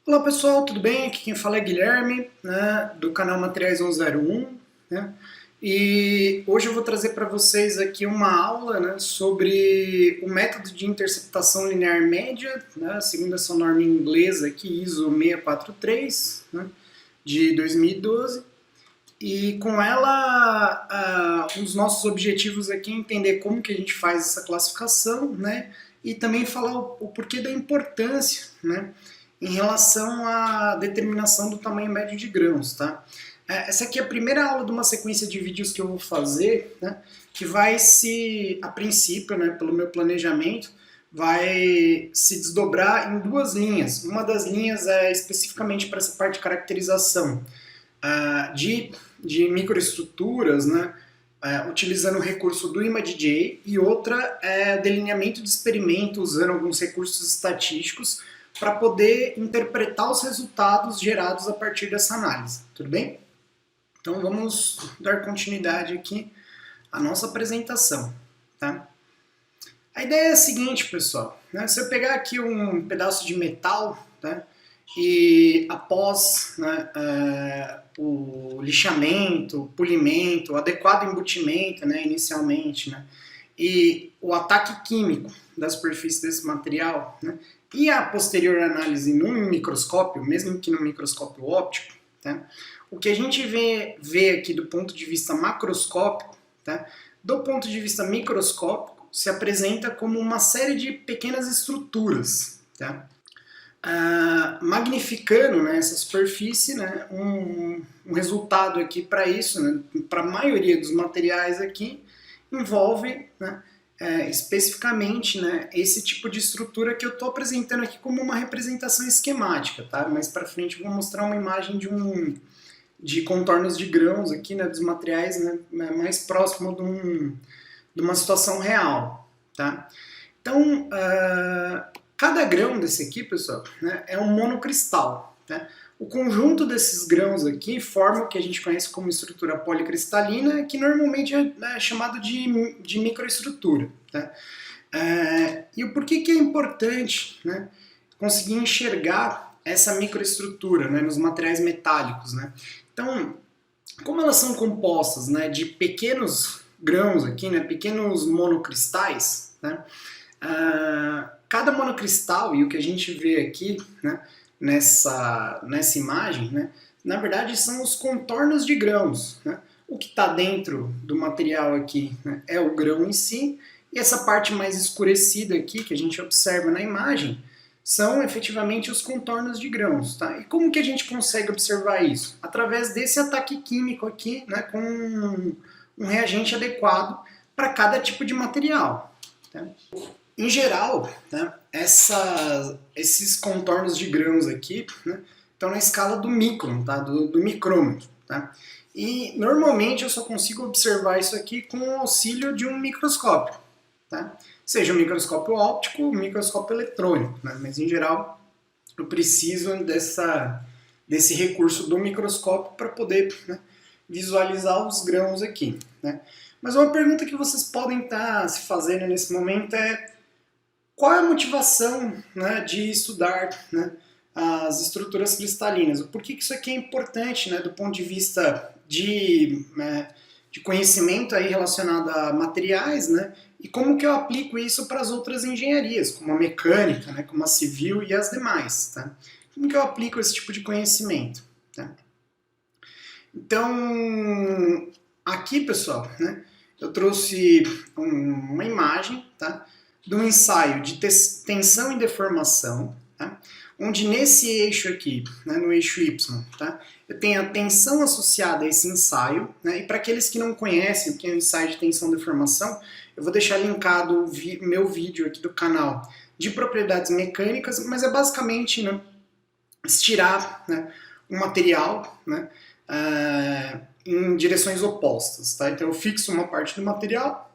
Olá pessoal, tudo bem? Aqui quem fala é Guilherme, né, do canal Materiais 101, né? E hoje eu vou trazer para vocês aqui uma aula, né, sobre o método de interceptação linear média, né, segundo essa norma inglesa aqui, ISO 643, né, de 2012. E com ela, um dos nossos objetivos aqui é entender como que a gente faz essa classificação, né, e também falar o porquê da importância, né, em relação à determinação do tamanho médio de grãos, tá? Essa aqui é a primeira aula de uma sequência de vídeos que eu vou fazer, né, que vai a princípio, né, pelo meu planejamento, vai se desdobrar em duas linhas. Uma das linhas é especificamente para essa parte de caracterização de microestruturas, né, utilizando o recurso do ImageJ, e outra é delineamento de experimento usando alguns recursos estatísticos para poder interpretar os resultados gerados a partir dessa análise, tudo bem? Então vamos dar continuidade aqui à nossa apresentação, tá? A ideia é a seguinte, pessoal, né? Se eu pegar aqui um pedaço de metal, tá? E após, né, o lixamento, o polimento, o adequado embutimento, né, inicialmente, né, e o ataque químico da superfície desse material, né, e a posterior análise num microscópio, mesmo que no microscópio óptico, tá, o que a gente vê aqui do ponto de vista macroscópico, tá, do ponto de vista microscópico, se apresenta como uma série de pequenas estruturas, tá? Magnificando, né, essa superfície, né, um resultado aqui para isso, né, para a maioria dos materiais aqui, envolve, né, especificamente, né, esse tipo de estrutura que eu estou apresentando aqui como uma representação esquemática, tá? Mais para frente eu vou mostrar uma imagem de contornos de grãos aqui, né, dos materiais, né, mais próximo de uma situação real, tá? Então, cada grão desse aqui, pessoal, né, é um monocristal, tá? O conjunto desses grãos aqui forma o que a gente conhece como estrutura policristalina, que normalmente é chamado de microestrutura, tá? E o porquê que é importante, né, conseguir enxergar essa microestrutura, né, nos materiais metálicos, né? Então, como elas são compostas, né, de pequenos grãos aqui, né, pequenos monocristais, né, cada monocristal, e o que a gente vê aqui, né, nessa imagem, né, na verdade são os contornos de grãos, né? O que está dentro do material aqui, né, é o grão em si, e essa parte mais escurecida aqui, que a gente observa na imagem, são efetivamente os contornos de grãos, tá? E como que a gente consegue observar isso? Através desse ataque químico aqui, né, com um reagente adequado para cada tipo de material, tá? Em geral, né, esses contornos de grãos aqui, né, estão na escala do micron, tá, do micrômetro. Tá? E normalmente eu só consigo observar isso aqui com o auxílio de um microscópio. Tá? Seja um microscópio óptico ou um microscópio eletrônico, né? Mas em geral eu preciso desse recurso do microscópio para poder, né, visualizar os grãos aqui. Né? Mas uma pergunta que vocês podem estar se fazendo nesse momento é: qual é a motivação, né, de estudar, né, as estruturas cristalinas? Por que isso aqui é importante, né, do ponto de vista de conhecimento aí relacionado a materiais, né, e como que eu aplico isso para as outras engenharias, como a mecânica, né, como a civil e as demais? Tá? Como que eu aplico esse tipo de conhecimento? Tá? Então, aqui, pessoal, né, eu trouxe uma imagem, tá, de um ensaio de tensão e deformação, tá, onde nesse eixo aqui, né, no eixo Y, tá, eu tenho a tensão associada a esse ensaio, né, e para aqueles que não conhecem o que é o ensaio de tensão e deformação, eu vou deixar linkado o meu vídeo aqui do canal de propriedades mecânicas, mas é basicamente, né, estirar, né, um material, né, em direções opostas. Tá? Então eu fixo uma parte do material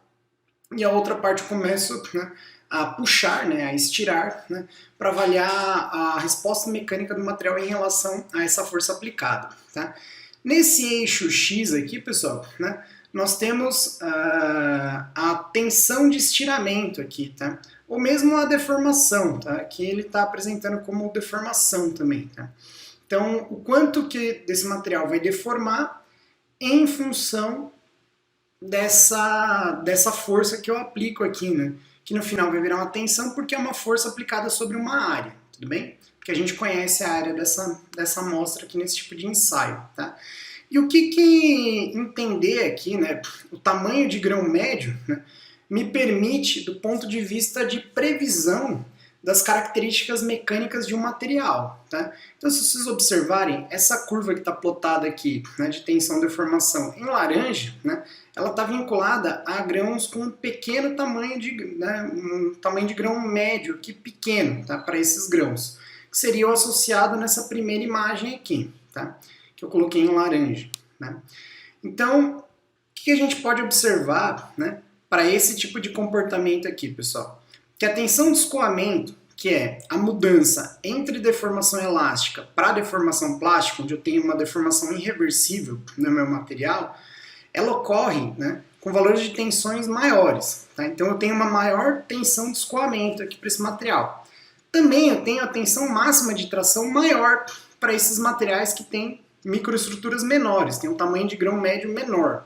e a outra parte eu começo, né, a puxar, né, a estirar, né, para avaliar a resposta mecânica do material em relação a essa força aplicada. Tá? Nesse eixo X aqui, pessoal, né, nós temos a tensão de estiramento aqui, tá? ou mesmo a deformação, tá? Que ele está apresentando como deformação também, tá? Então, o quanto que desse material vai deformar em função dessa força que eu aplico aqui, né? Que no final vai virar uma tensão porque é uma força aplicada sobre uma área, tudo bem? Porque a gente conhece a área dessa amostra aqui nesse tipo de ensaio, tá? E o que entender aqui, né? O tamanho de grão médio, né, me permite, do ponto de vista de previsão das características mecânicas de um material, tá? Então, se vocês observarem, essa curva que está plotada aqui, né, de tensão-deformação em laranja, né, ela está vinculada a grãos com um pequeno tamanho um tamanho de grão médio, aqui pequeno, tá, para esses grãos, que seria o associado nessa primeira imagem aqui, tá, que eu coloquei em laranja, né? Então, o que a gente pode observar, né, para esse tipo de comportamento aqui, pessoal? Que a tensão de escoamento, que é a mudança entre deformação elástica para deformação plástica, onde eu tenho uma deformação irreversível no meu material, ela ocorre, né, com valores de tensões maiores. Tá? Então eu tenho uma maior tensão de escoamento aqui para esse material. Também eu tenho a tensão máxima de tração maior para esses materiais que têm microestruturas menores, tem um tamanho de grão médio menor.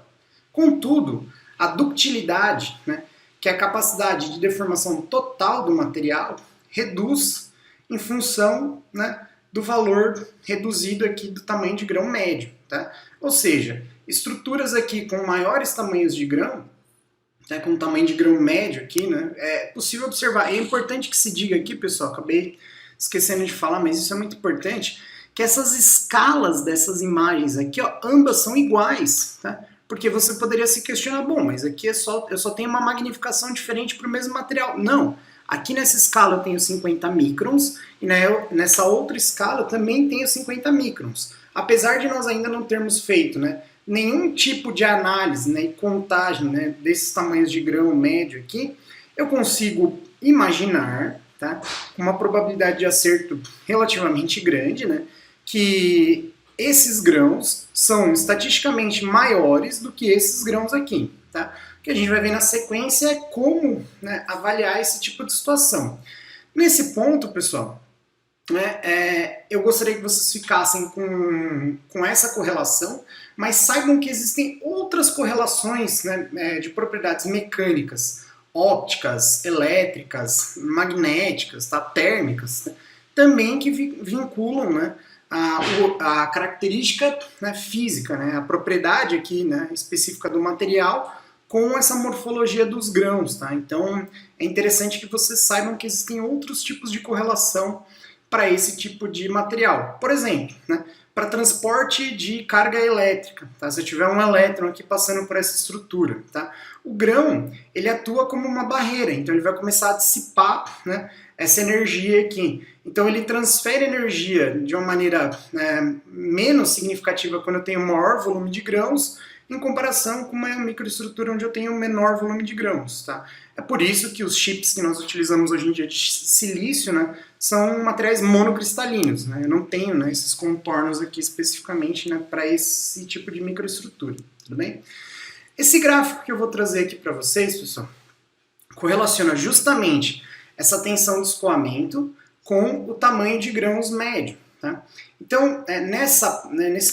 Contudo, a ductilidade, né, que é a capacidade de deformação total do material, reduz em função, né, do valor reduzido aqui do tamanho de grão médio. Tá? Ou seja, estruturas aqui com maiores tamanhos de grão, né, com tamanho de grão médio aqui, né, é possível observar. É importante que se diga aqui, pessoal, acabei esquecendo de falar, mas isso é muito importante, que essas escalas dessas imagens aqui, ó, ambas são iguais, tá? Porque você poderia se questionar, bom, mas aqui eu só tenho uma magnificação diferente para o mesmo material. Não, aqui nessa escala eu tenho 50 microns e nessa outra escala eu também tenho 50 microns. Apesar de nós ainda não termos feito, né, nenhum tipo de análise, né, e contagem, né, desses tamanhos de grão médio aqui, eu consigo imaginar, tá, com uma probabilidade de acerto relativamente grande, né, que esses grãos são estatisticamente maiores do que esses grãos aqui, tá? O que a gente vai ver na sequência é como, né, avaliar esse tipo de situação. Nesse ponto, pessoal, né, eu gostaria que vocês ficassem com essa correlação, mas saibam que existem outras correlações, né, de propriedades mecânicas, ópticas, elétricas, magnéticas, tá, térmicas, né, também que vinculam, né, a característica, né, física, né, a propriedade aqui, né, específica do material com essa morfologia dos grãos. Tá? Então é interessante que vocês saibam que existem outros tipos de correlação para esse tipo de material. Por exemplo, né, para transporte de carga elétrica, tá? Se eu tiver um elétron aqui passando por essa estrutura, tá? O grão ele atua como uma barreira, então ele vai começar a dissipar, né, essa energia aqui. Então ele transfere energia de uma maneira menos significativa quando eu tenho um maior volume de grãos, em comparação com uma microestrutura onde eu tenho um menor volume de grãos. Tá? É por isso que os chips que nós utilizamos hoje em dia de silício, né, são materiais monocristalinos. Né? Eu não tenho, né, esses contornos aqui especificamente, né, para esse tipo de microestrutura. Tudo bem? Esse gráfico que eu vou trazer aqui para vocês, pessoal, correlaciona justamente essa tensão de escoamento com o tamanho de grãos médio. Tá? Então,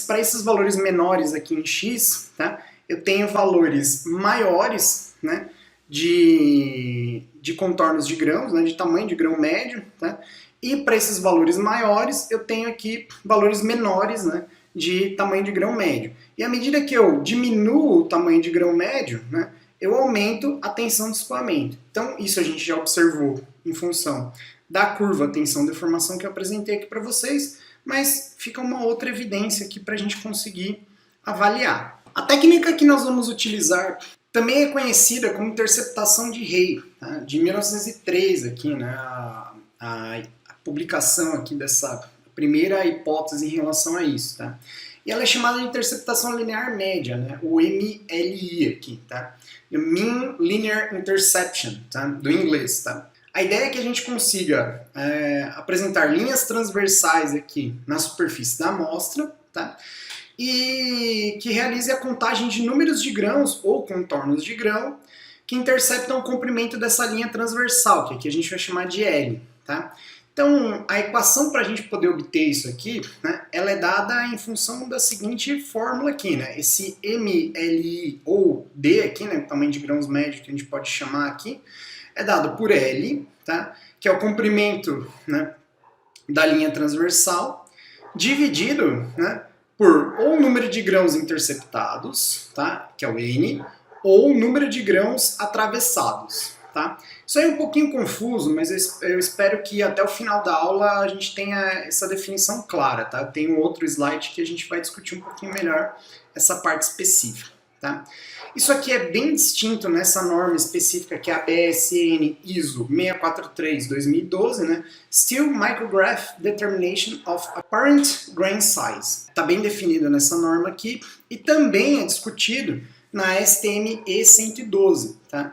para esses valores menores aqui em X, tá, eu tenho valores maiores, né, de contornos de grãos, né, de tamanho de grão médio, tá? E para esses valores maiores eu tenho aqui valores menores, né, de tamanho de grão médio. E à medida que eu diminuo o tamanho de grão médio, né, eu aumento a tensão de escoamento. Então isso a gente já observou em função da curva tensão-deformação que eu apresentei aqui para vocês, mas fica uma outra evidência aqui para a gente conseguir avaliar. A técnica que nós vamos utilizar também é conhecida como interceptação de Hay, tá? De 1903 aqui, né? A publicação aqui dessa primeira hipótese em relação a isso, tá? E ela é chamada de interceptação linear média, né? O MLI aqui, tá? Mean Linear Interception, tá? Do inglês, tá? A ideia é que a gente consiga apresentar linhas transversais aqui na superfície da amostra, tá? E que realize a contagem de números de grãos ou contornos de grão que interceptam o comprimento dessa linha transversal, que aqui a gente vai chamar de L. Tá? Então, a equação para a gente poder obter isso aqui, né, ela é dada em função da seguinte fórmula aqui, né? Esse MLI ou D aqui, né, o tamanho de grãos médio que a gente pode chamar aqui, é dado por L, tá? Que é o comprimento, né, da linha transversal, dividido, né, por ou o número de grãos interceptados, tá? Que é o N, ou o número de grãos atravessados. Tá? Isso aí é um pouquinho confuso, mas eu espero que até o final da aula a gente tenha essa definição clara. Tá? Eu tenho outro slide que a gente vai discutir um pouquinho melhor essa parte específica. Tá? Isso aqui é bem distinto nessa norma específica que é a BSN ISO 643-2012, né? Steel Micrograph Determination of Apparent Grain Size. Está bem definido nessa norma aqui e também é discutido na STM E112. Tá?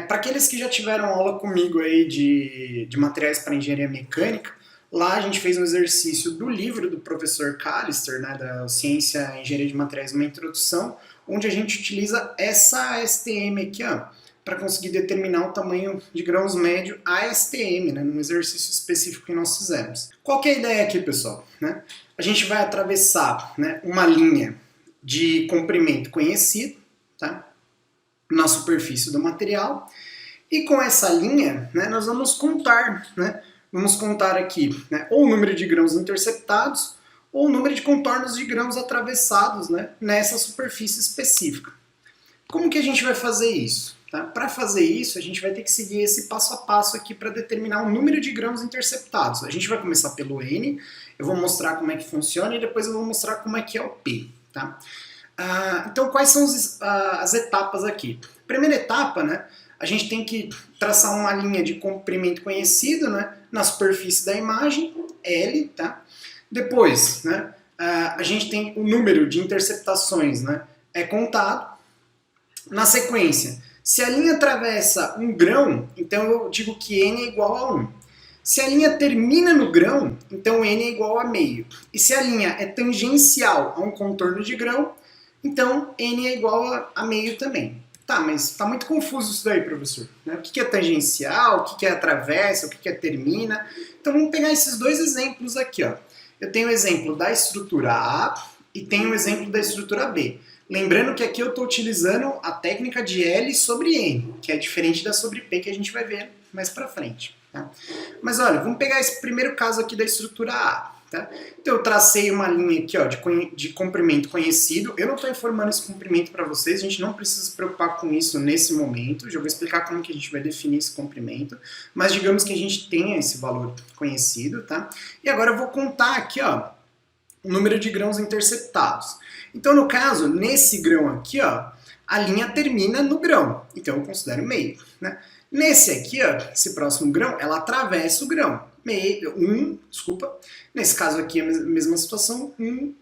Para aqueles que já tiveram aula comigo aí de materiais para engenharia mecânica, lá a gente fez um exercício do livro do professor Callister, né, da Ciência e Engenharia de Materiais, uma introdução, onde a gente utiliza essa STM aqui, para conseguir determinar o tamanho de grãos médio ASTM, né, num exercício específico que nós fizemos. Qual que é a ideia aqui, pessoal? Né? A gente vai atravessar, né, uma linha de comprimento conhecido, tá? Na superfície do material, e com essa linha, né, nós vamos contar, né, vamos contar aqui, né, ou o número de grãos interceptados, ou o número de contornos de grãos atravessados, né, nessa superfície específica. Como que a gente vai fazer isso? Tá? Para fazer isso, a gente vai ter que seguir esse passo a passo aqui para determinar o número de grãos interceptados. A gente vai começar pelo N, eu vou mostrar como é que funciona e depois eu vou mostrar como é que é o P. Tá? Então, quais são as etapas aqui? Primeira etapa, né, a gente tem que traçar uma linha de comprimento conhecido, né, na superfície da imagem, L. Tá? Depois, né, a gente tem o número de interceptações, né, é contado. Na sequência, se a linha atravessa um grão, então eu digo que N é igual a 1. Se a linha termina no grão, então N é igual a meio. E se a linha é tangencial a um contorno de grão, então N é igual a meio também. Tá, mas tá muito confuso isso daí, professor. Né? O que é tangencial, o que é atravessa, o que é termina. Então vamos pegar esses dois exemplos aqui. Ó. Eu tenho o exemplo da estrutura A e tenho o exemplo da estrutura B. Lembrando que aqui eu estou utilizando a técnica de L sobre N, que é diferente da sobre P que a gente vai ver mais para frente. Tá? Mas olha, vamos pegar esse primeiro caso aqui da estrutura A. Tá? Então eu tracei uma linha aqui, ó, de comprimento conhecido. Eu não estou informando esse comprimento para vocês, a gente não precisa se preocupar com isso nesse momento. Já vou explicar como que a gente vai definir esse comprimento. Mas digamos que a gente tenha esse valor conhecido. Tá? E agora eu vou contar aqui, ó, o número de grãos interceptados. Então no caso, nesse grão aqui, ó, a linha termina no grão. Então eu considero meio. Né? Nesse aqui, ó, esse próximo grão, ela atravessa o grão. Desculpa. Nesse caso aqui é a mesma situação, 1.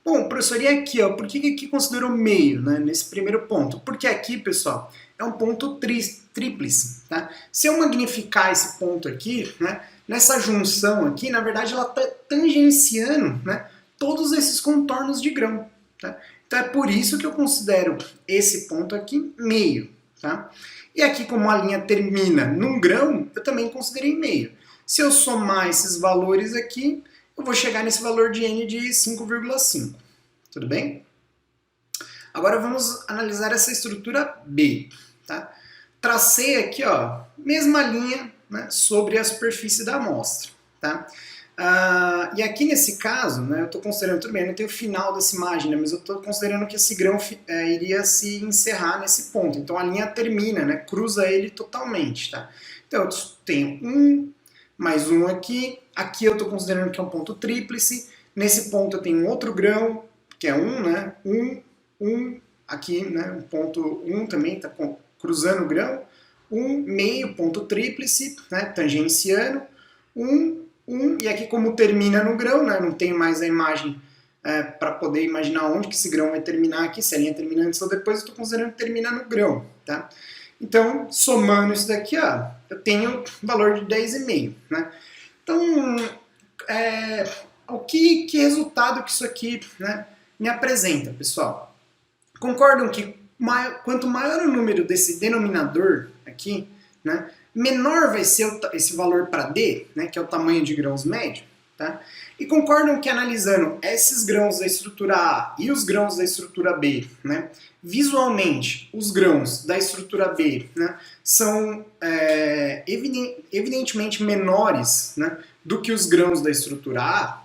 Bom, professor, e aqui, ó, por que aqui considerou meio, né, nesse primeiro ponto? Porque aqui, pessoal, é um ponto tríplice, tá? Se eu magnificar esse ponto aqui, né, nessa junção aqui, na verdade, ela está tangenciando, né, todos esses contornos de grão, tá? Então é por isso que eu considero esse ponto aqui meio, tá? E aqui, como a linha termina num grão, eu também considerei meio. Se eu somar esses valores aqui, eu vou chegar nesse valor de N de 5,5. Tudo bem? Agora vamos analisar essa estrutura B. Tá? Tracei aqui, ó, mesma linha, né, sobre a superfície da amostra. Tá? E aqui nesse caso, né, eu estou considerando, tudo bem, eu não tenho o final dessa imagem, né, mas eu estou considerando que esse grão iria se encerrar nesse ponto. Então a linha termina, né, cruza ele totalmente. Tá? Então eu tenho 1, mais 1 aqui. Aqui eu estou considerando que é um ponto tríplice. Nesse ponto eu tenho um outro grão, que é 1, né? 1. Aqui, né? Um ponto 1 também está cruzando o grão. 1, meio, ponto tríplice, né? Tangenciando. 1. E aqui como termina no grão, né? Não tenho mais a imagem para poder imaginar onde que esse grão vai terminar aqui, se a linha termina antes ou depois, eu estou considerando que termina no grão. Tá? Então, somando isso daqui, ó, eu tenho valor de 10,5. Né? Então, que resultado que isso aqui, né, me apresenta, pessoal? Concordam que Quanto maior o número desse denominador aqui, né, menor vai ser esse valor para D, né, que é o tamanho de grãos médio. Tá? E concordam que analisando esses grãos da estrutura A e os grãos da estrutura B, né, visualmente os grãos da estrutura B, né, são evidentemente menores, né, do que os grãos da estrutura A,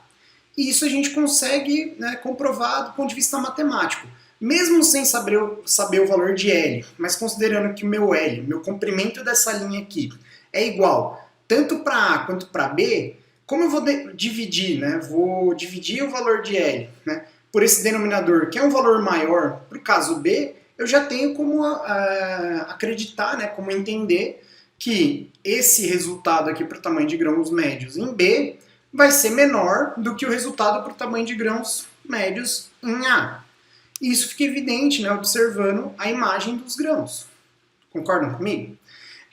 e isso a gente consegue, né, comprovar do ponto de vista matemático. Mesmo sem saber o valor de L, mas considerando que o meu L, meu comprimento dessa linha aqui, é igual tanto para A quanto para B, como eu vou dividir, né? Vou dividir o valor de L, né, por esse denominador, que é um valor maior para o caso B, eu já tenho como acreditar, né, como entender que esse resultado aqui para o tamanho de grãos médios em B vai ser menor do que o resultado para o tamanho de grãos médios em A. E isso fica evidente, né, observando a imagem dos grãos. Concordam comigo?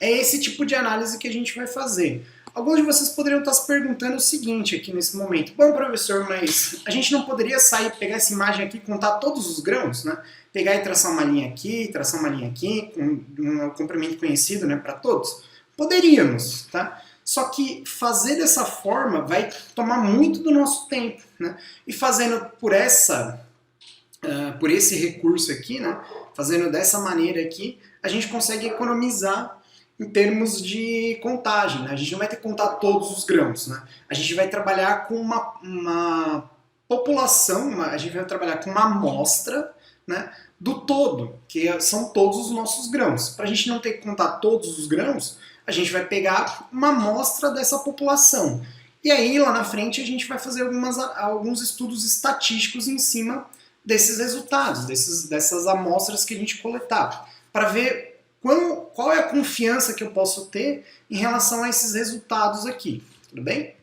É esse tipo de análise que a gente vai fazer. Alguns de vocês poderiam estar se perguntando o seguinte aqui nesse momento. Bom, professor, mas a gente não poderia sair, pegar essa imagem aqui e contar todos os grãos, né? Pegar e traçar uma linha aqui, com um comprimento conhecido, né, para todos? Poderíamos, tá? Só que fazer dessa forma vai tomar muito do nosso tempo, né? E fazendo por esse recurso aqui, né, fazendo dessa maneira aqui, a gente consegue economizar em termos de contagem, né? A gente não vai ter que contar todos os grãos, né? A gente vai trabalhar com uma população, a gente vai trabalhar com uma amostra, né, do todo, que são todos os nossos grãos. Para a gente não ter que contar todos os grãos, a gente vai pegar uma amostra dessa população. E aí, lá na frente, a gente vai fazer alguns estudos estatísticos em cima desses resultados, dessas amostras que a gente coletar, para ver qual é a confiança que eu posso ter em relação a esses resultados aqui, tudo bem?